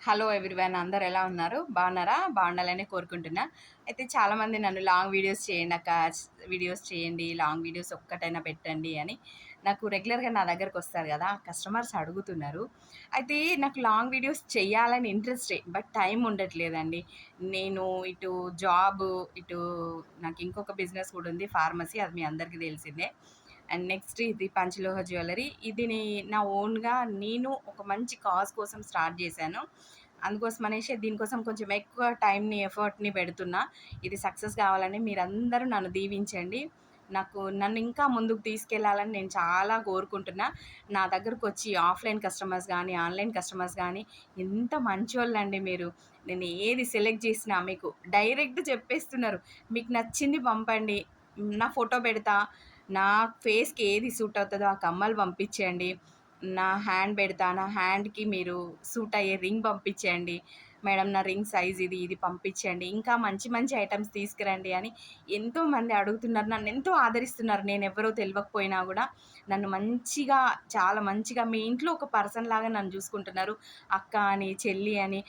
Hello everyone, అందరు ఎలా ఉన్నారు? బాగున్నారా? బాగుండాలని కోరుకుంటున్నా. అయితే చాలామంది నన్ను లాంగ్ వీడియోస్ చేయండి అక్క, వీడియోస్ చేయండి, లాంగ్ వీడియోస్ ఒక్కటైనా పెట్టండి అని నాకు రెగ్యులర్గా నా దగ్గరకు వస్తారు కదా కస్టమర్స్ అడుగుతున్నారు. అయితే నాకు లాంగ్ వీడియోస్ చేయాలని ఇంట్రెస్టే, బట్ టైం ఉండట్లేదండి. నేను ఇటు జాబు, ఇటు నాకు ఇంకొక బిజినెస్ కూడా ఉంది, ఫార్మసీ. అది మీ అందరికీ తెలిసిందే. అండ్ నెక్స్ట్ ఇది పంచలోహ జ్యువెలరీ. ఇది నా ఓన్గా నేను ఒక మంచి కాజ్ కోసం స్టార్ట్ చేశాను. అందుకోసం అనేసి దీనికోసం కొంచెం ఎక్కువ టైంని, ఎఫర్ట్‌ని పెడుతున్నా. ఇది సక్సెస్ కావాలని మీరందరూ నన్ను దీవించండి. నన్ను ఇంకా ముందుకు తీసుకెళ్ళాలని నేను చాలా కోరుకుంటున్నా. నా దగ్గరకొచ్చి ఆఫ్‌లైన్ కస్టమర్స్ గానీ, ఆన్‌లైన్ కస్టమర్స్ గానీ ఎంత మంచోళ్ళండి మీరు. నేను ఏది సెలెక్ట్ చేసినా మీకు డైరెక్ట్ చెప్పేస్తున్నారు. మీకు నచ్చింది పంపండి. నా ఫోటో పెడతా. నా ఫేస్‌కి ఏది సూట్ అవుతదో ఆ కమ్మలు పంపించండి. నా హ్యాండ్ పెడతా. నా హ్యాండ్‌కి మీరు సూట్ అయ్యే రింగ్ పంపించండి. మేడం నా రింగ్ సైజ్ ఇది, ఇది పంపించండి. ఇంకా మంచి మంచి ఐటెమ్స్ తీసుకురండి అని ఎంతోమంది అడుగుతున్నారు. నన్నెంతో ఆదరిస్తున్నారు. నేనెవ్వరో తెలవకపోయినా గూడా నన్ను మంచిగా, చాలా మంచిగా మీ ఇంట్లో ఒక పర్సన్‌లాగా నన్ను చూసుకుంటున్నారు. అక్క అని, చెల్లి అని.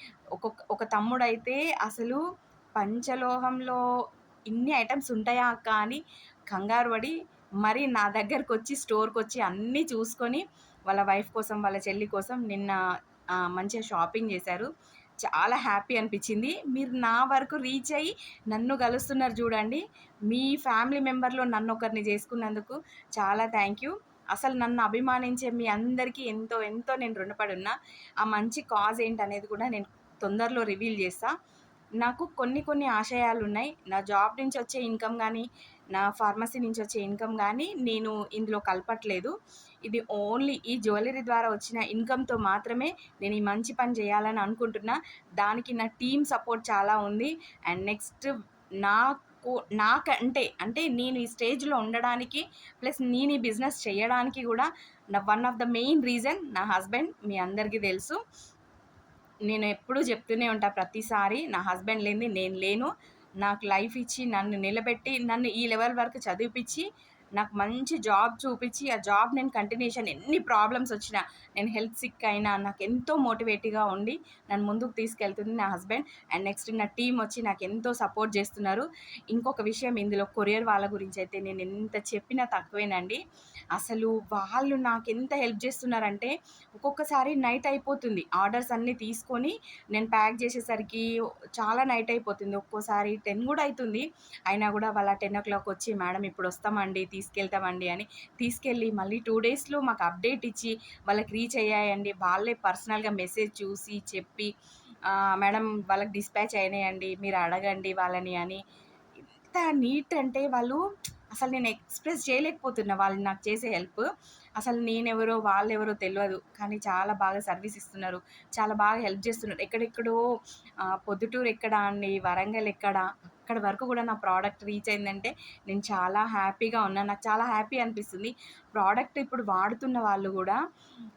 ఒక తమ్ముడైతే అసలు పంచలోహంలో ఇన్ని ఐటెమ్స్ ఉంటాయా అక్క అని కంగారు పడి మరి నా దగ్గరకొచ్చి స్టోర్‌కొచ్చి అన్నీ చూసుకొని వాళ్ళ వైఫ్ కోసం, వాళ్ళ చెల్లి కోసం నిన్న మంచిగా షాపింగ్ చేశారు. చాలా హ్యాపీ అనిపిచ్చింది. మీరు నా వరకు రీచ్ అయ్యి నన్ను గలుస్తున్నారు చూడండి. మీ ఫ్యామిలీ మెంబర్‌లో నన్నొకరిని చేసుకున్నందుకు చాలా థ్యాంక్ యూ. అసలు నన్ను అభిమానించే మీ అందరికీ ఎంతో ఎంతో నేను రుణపడి ఉన్నా. ఆ మంచి కాజ్ ఏంటనేది కూడా నేను తొందరలో రివీల్ చేస్తా. నాకు కొన్ని కొన్ని ఆశయాలున్నాయి. నా జాబ్ నుంచి వచ్చే ఇన్‌కమ్ గానీ, నా ఫార్మసీ నుంచి వచ్చే ఇన్‌కమ్ గానీ నేను ఇందులో కలపట్లేదు. ఇది ఓన్లీ ఈ జ్యువెలరీ ద్వారా వచ్చిన ఇన్‌కమ్‌తో మాత్రమే నేను ఈ మంచి పని చేయాలని అనుకుంటున్నా. దానికి నా టీమ్ సపోర్ట్ చాలా ఉంది. అండ్ నెక్స్ట్ నాకు అంటే నేను ఈ స్టేజ్‌లో ఉండడానికి, ప్లస్ నేను ఈ బిజినెస్ చేయడానికి గూడా one of the main reason నా హస్బెండ్. మీ అందరికీ తెలుసు. నేను ఎప్పుడూ చెప్తూనే ఉంటా ప్రతిసారి, నా హస్బెండ్ లేనిది నేను లేను. నాకు లైఫ్ ఇచ్చి, నన్ను నిలబెట్టి, నన్ను ఈ లెవెల్ వరకు చదివిపిచ్చి, నాకు మంచి జాబ్ చూపిచ్చి, ఆ జాబ్ నేను కంటిన్యూషన్ ఎన్ని ప్రాబ్లమ్స్ వచ్చినా, నేను హెల్త్ సిక్ అయినా నాకెంతో మోటివేట్‌గా ఉండి నన్ను ముందుకు తీసుకెళ్తుంది నా హస్బెండ్. అండ్ నెక్స్ట్ నా టీమ్ వచ్చి నాకెంతో సపోర్ట్ చేస్తున్నారు. ఇంకొక విషయం, ఇందులో కొరియర్ వాళ్ళ గురించయితే నేను ఎంత చెప్పినా తక్కువేనండి. అసలు వాళ్ళు నాకెంత హెల్ప్ చేస్తున్నారంటే ఒక్కొక్కసారి నైట్ అయిపోతుంది. ఆర్డర్స్ అన్నీ తీసుకొని నేను ప్యాక్ చేసేసరికి చాలా నైట్ అయిపోతుంది. ఒక్కోసారి 10 గూడా అయితుంది. అయినా గూడా వాళ్ళ 10:00 వచ్చి మేడం ఇప్పుడొస్తామండి, తీసుకెళ్తామండి అని తీసుకెళ్ళి మళ్ళీ 2 డేస్‌లో మాకు అప్డేట్ ఇచ్చి వాళ్ళకి రీచ్ అయ్యాయండి. వాళ్ళే పర్సనల్‌గా మెసేజ్ చూసి చెప్పి మేడం వాళ్ళకి డిస్పాచ్ అయినాయండి, మీరు అడగండి వాళ్ళని అని. ఎంత నీట్ అంటే వాళ్ళు అసలు నేను ఎక్స్‌ప్రెస్ చేయలేకపోతున్నా వాళ్ళు నాకు చేసే హెల్ప్. అసలు నేనెవరో, వాళ్ళెవరో తెలవదు. కానీ చాలా బాగా సర్వీస్ ఇస్తున్నారు. చాలా బాగా హెల్ప్ చేస్తున్నారు. ఎక్కడెక్కడో పొద్దుటూరు ఎక్కడ అండి, వరంగల్ ఎక్కడ, అక్కడి వరకు కూడా నా ప్రోడక్ట్ రీచ్ అయిందంటే నేను చాలా హ్యాపీగా ఉన్నాను. నాకు చాలా హ్యాపీ అనిపిస్తుంది. ప్రోడక్ట్ ఇప్పుడు వాడుతున్న వాళ్ళు గూడా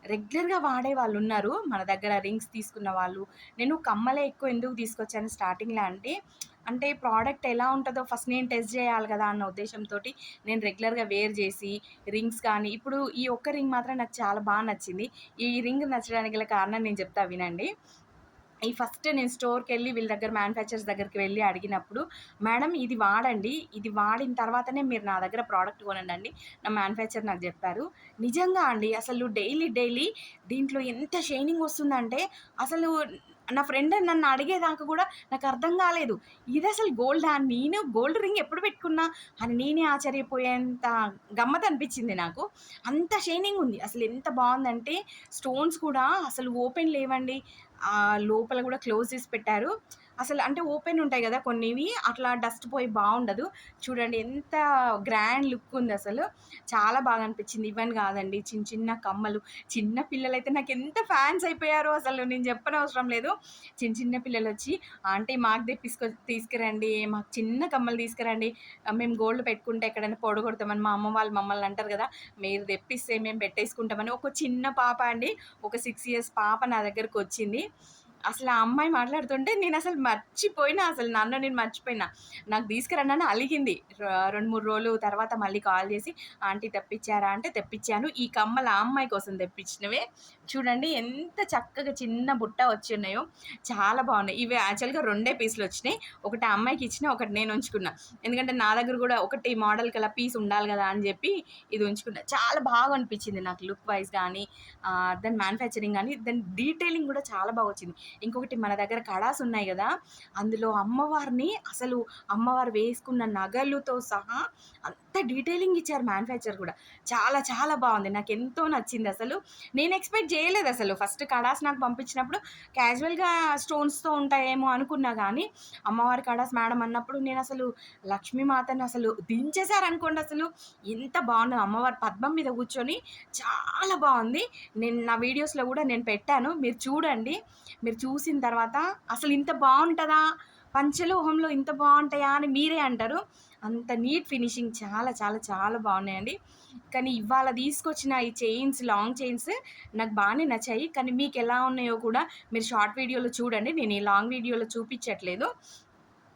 రెగ్యులర్‌గా వాడే వాళ్ళున్నారు. మన దగ్గర రింగ్స్ తీసుకున్న వాళ్ళు. నేను కమ్మలే ఎక్కువ ఎందుకు తీసుకొచ్చాను స్టార్టింగ్‌లో అంటే ప్రోడక్ట్ ఎలా ఉంటదో ఫస్ట్ నేను టెస్ట్ చేయాలి కదా అన్న ఉద్దేశంతోటి నేను రెగ్యులర్‌గా వేర్ చేసి రింగ్స్ కానీ ఇప్పుడు ఈ ఒక్క రింగ్ మాత్రం నాకు చాలా నచ్చింది. ఈ రింగ్ నచ్చడానికి గల కారణం నేను చెప్తా వినండి. ఫస్ట్ నేను స్టోర్‌కెళ్ళి వీళ్ళ దగ్గర మ్యానుఫ్యాక్చరర్స్ దగ్గరికి వెళ్ళి అడిగినప్పుడు, "మేడం ఇది వాడండి. ఇది వాడిన తర్వాతనే మీరు నా దగ్గర ప్రోడక్ట్ కొనండని" నా మ్యానుఫ్యాక్చరర్ నాకు జెప్పారు. నిజంగా అండి. అసలు డైలీ దీంట్లో ఎంత షైనింగ్ వస్తుందంటే అసలు నా ఫ్రెండ్ నన్ను అడిగేదాకా గూడా నాకర్థం గాలేదు. ఇదసలు గోల్డా? నేను గోల్డ్ రింగ్ ఎప్పుడు పెట్టుకున్నా అని నేనే ఆశ్చర్యపోయేంత గమ్మత్తనిపించింది నాకు. అంత షైనింగ్ ఉంది. అసలు ఎంత బావుందంటే స్టోన్స్ కూడా అసలు ఓపెన్ లేవండి. లోపల గూడా క్లోజ్ చేసి పెట్టారు. అసలు అంటే ఓపెన్ ఉంటాయి గదా కొన్నివి, అట్లా డస్ట్ పోయి బావుండదు. చూడండి ఎంత గ్రాండ్ లుక్ ఉందసలు. చాలా బాగా అనిపించింది. ఇవని గాదండి, చిన్న చిన్న కమ్మలు. చిన్న పిల్లలైతే నాకెంత ఫ్యాన్స్ అయిపోయారో అసలు నేను చెప్పనవసరం లేదు. చిన్న చిన్న పిల్లలొచ్చి, "ఆంటీ మాకు తీసుకురండి. మాకు చిన్న కమ్మలు తీసుకురండి. మేము గోల్డ్ పెట్టుకుంటే ఎక్కడైనా పొడగొడతామని" మా అమ్మ వాళ్ళు మమ్మల్ని అంటారు గదా! "మీరు తెప్పిస్తే మేము పెట్టేసుకుంటామని" ఒక చిన్న పాప అండి. ఒక 6 ఇయర్స్ పాప నా దగ్గరకొచ్చింది. అసలు ఆ అమ్మాయి మాట్లాడుతుంటే నేనసలు మర్చిపోయినా, అసలు నన్ను నేను మర్చిపోయినా. నాకు తీసుకురండి అని అలిగింది. 2, 3 రోజులు తర్వాత మళ్ళీ కాల్ చేసి, "ఆంటీ తెప్పిచ్చారా?" అంటే తెప్పిచ్చాను. ఈ కమ్మలు ఆ అమ్మాయి కోసం తెప్పించినవే. చూడండి ఎంత చక్కగా చిన్న బుట్ట వచ్చున్నాయో. చాలా బాగున్నాయి. ఇవి యాక్చువల్‌గా 2 పీసులొచ్చినాయి. ఒకటి ఆ అమ్మాయికి ఇచ్చిన, ఒకటి నేను ఉంచుకున్నా. ఎందుకంటే నా దగ్గర కూడా ఒకటి మోడల్‌కి అలా పీస్ ఉండాలి కదా అని చెప్పి ఇది ఉంచుకున్నా. చాలా బాగా అనిపించింది నాకు లుక్ వైస్ గానీ, దాని మ్యానుఫ్యాక్చరింగ్ గానీ, దాని డీటెయిలింగ్ కూడా చాలా బాగా వచ్చింది. ఇంకొకటి మన దగ్గర కడాస్ ఉన్నాయి గదా! అందులో అమ్మవారిని అసలు అమ్మవారు వేసుకున్న నగలుతో సహా అంత డీటెయిలింగ్ ఇచ్చారు మ్యానుఫ్యాక్చర్ గూడా. చాలా చాలా బావుంది. నాకెంతో నచ్చిందసలు. నేను ఎక్స్‌పెక్ట్ జేయలేదసలు. ఫస్ట్ కడాస్ నాకు పంపించినప్పుడు క్యాజువల్‌గా స్టోన్స్‌తో ఉంటాయేమో అనుకున్నా గానీ, అమ్మవారి కడాస్ మేడం అన్నప్పుడు నేనసలు లక్ష్మీమాతని అసలు దించేశారనుకోండసలు. ఎంత బావుందో అమ్మవారు పద్మం మీద కూర్చొని చాలా బావుంది. నేను నా వీడియోస్‌లో గూడా నేను పెట్టాను. మీరు చూడండి. మీరు చూసిన తర్వాత అసలు ఇంత బావుంటదా? పంచలోహంలో ఇంత బావుంటాయా? అని మీరే అంటారు. అంత నీట్ ఫినిషింగ్ చాలా చాలా చాలా బావున్నాయండి. కానీ ఇవాళ తీసుకొచ్చిన ఈ చైన్స్, లాంగ్ చైన్స్ నాకు బానే నచ్చాయి. కానీ మీకెలా ఉన్నాయో కూడా మీరు షార్ట్ వీడియోలో చూడండి. నేను ఈ లాంగ్ వీడియోలో చూపిచ్చట్లేదు.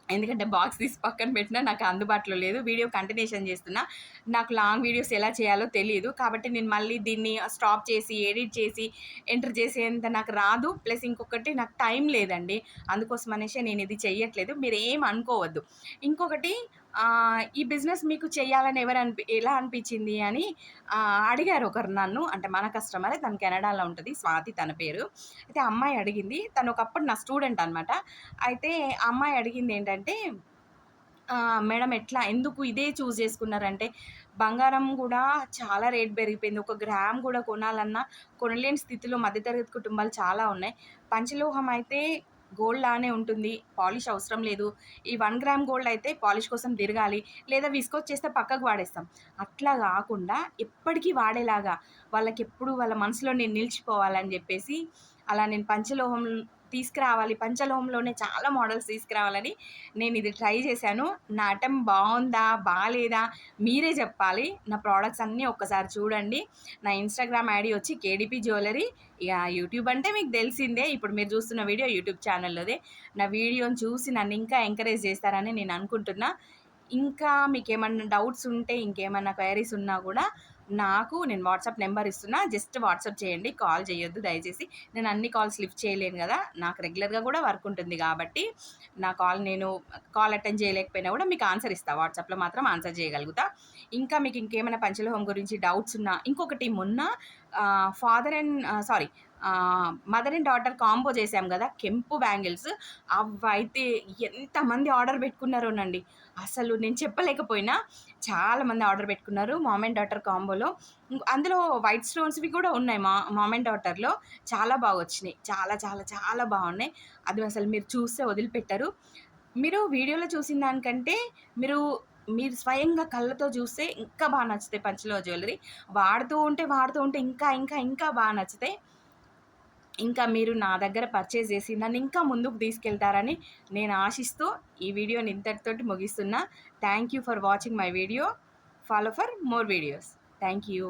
ఎందుకంటే బాక్స్ తీసి పక్కన పెట్టినా నాకు అందుబాటులో లేదు. వీడియో కంటిన్యూషన్ చేస్తున్నా. నాకు లాంగ్ వీడియోస్ ఎలా చేయాలో తెలీదు. కాబట్టి నేను మళ్ళీ దీన్ని స్టాప్ చేసి, ఎడిట్ చేసి, ఎంటర్ చేసేంత నాకు రాదు. ప్లస్ ఇంకొకటి నాకు టైం లేదండి. అందుకోసం అనేసే నేను ఇది చెయ్యట్లేదు. మీరేం అనుకోవద్దు. ఇంకొకటి ఈ బిజినెస్ మీకు చేయాలని ఎలా అనిపించింది అని అడిగారు ఒకరు నన్ను. అంటే మన కస్టమరే, తను కెనడాలో ఉంటది. స్వాతి తన పేరు. అయితే ఆ అమ్మాయి అడిగింది. తను ఒకప్పుడు నా స్టూడెంట్ అనమాట. అయితే ఆ అమ్మాయి అడిగిందేంటంటే, మేడం ఎట్లా ఎందుకు ఇదే చూజ్ చేసుకున్నారంటే, బంగారం గూడా చాలా రేట్ పెరిగిపోయింది. ఒక గ్రామ్ గూడా కొనాలన్నా కొనలేని స్థితిలో మధ్య తరగతి కుటుంబాలు చాలా ఉన్నాయి. పంచలోహం అయితే గోల్డ్ లానే ఉంటుంది. పాలిష్ అవసరం లేదు. ఈ 1 గ్రామ్ గోల్డ్ అయితే పాలిష్ కోసం తిరగాలి. లేదా విసుకొచ్చేస్తే పక్కకు వాడేస్తాం. అట్లా గాకుండా ఎప్పటికీ వాడేలాగా వాళ్ళకెప్పుడు వాళ్ళ మనసులో నేను నిలిచిపోవాలని జెప్పేసి, అలా నేను పంచలోహం తీసుకురావాలి. పంచలోహంలోనే చాలా మోడల్స్ తీసుకురావాలని నేనిది ట్రై చేశాను. నా అటెంప్ట్ బావుందా? బాలేదా? మీరే జెప్పాలి. నా ప్రొడక్ట్స్ అన్నీ ఒక్కసారి చూడండి. నా ఇన్‌స్టాగ్రామ్ ఐడీ వచ్చి కేడీపీ జ్యువెలరీ. ఇగ యూట్యూబ్ అంటే మీకు తెలిసిందే. ఇప్పుడు మీరు చూస్తున్న వీడియో యూట్యూబ్ ఛానల్‌లోదే. నా వీడియోని చూసి నన్నింకా ఎంకరేజ్ చేస్తారని నేననుకుంటున్నా. ఇంకా మీకేమన్నా డౌట్స్ ఉంటే, ఇంకేమన్నా క్వైరీస్ ఉన్నా గూడా నేను వాట్సాప్ నెంబర్ ఇస్తున్నా. జస్ట్ వాట్సాప్ చేయండి. కాల్ చేయొద్దు దయచేసి. నేను అన్ని కాల్స్ లిఫ్ట్ చేయలేను గదా! నాకు రెగ్యులర్‌గా గూడా వర్క్ ఉంటుంది గాబట్టి, నేను కాల్ అటెండ్ చేయలేకపోయినా గూడా మీకు ఆన్సర్ ఇస్తా. వాట్సాప్‌లో మాత్రం ఆన్సర్ చేయగలుగుతా. ఇంకా మీకు ఇంకేమైనా పంచలోహం గురించి డౌట్స్ ఉన్నా ఇంకొకటి మొన్న మదర్ అండ్ డాటర్ కాంబో చేశాం గదా! కెంపు బ్యాంగిల్స్ అవైతే ఎంతమంది ఆర్డర్ పెట్టుకున్నారోనండి. అసలు నేను చెప్పలేకపోయినా చాలామంది ఆర్డర్ పెట్టుకున్నారు. మామ్ అండ్ డాటర్ కాంబోలో. అందులో వైట్ స్టోన్స్‌వి కూడా ఉన్నాయి. మామ్ అండ్ డాటర్‌లో చాలా బాగొచ్చినాయి. చాలా చాలా చాలా బాగున్నాయి. అది అసలు మీరు చూస్తే వదిలిపెట్టరు. మీరు వీడియోలో చూసిన దానికంటే మీరు మీరు స్వయంగా కళ్ళతో చూస్తే ఇంకా బాగా నచ్చుతాయి పంచలోహ జ్యువెలరీ. వాడుతూ ఉంటే ఇంకా ఇంకా ఇంకా బాగా నచ్చుతాయి. ఇంకా మీరు నా దగ్గర పర్చేజ్ చేసి నన్నింకా ముందుకు తీసుకెళ్తారని నేను ఆశిస్తూ ఈ వీడియోని ఇంతటితోటి ముగిస్తున్నా. Thank you for watching my video. Follow for more videos. Thank you.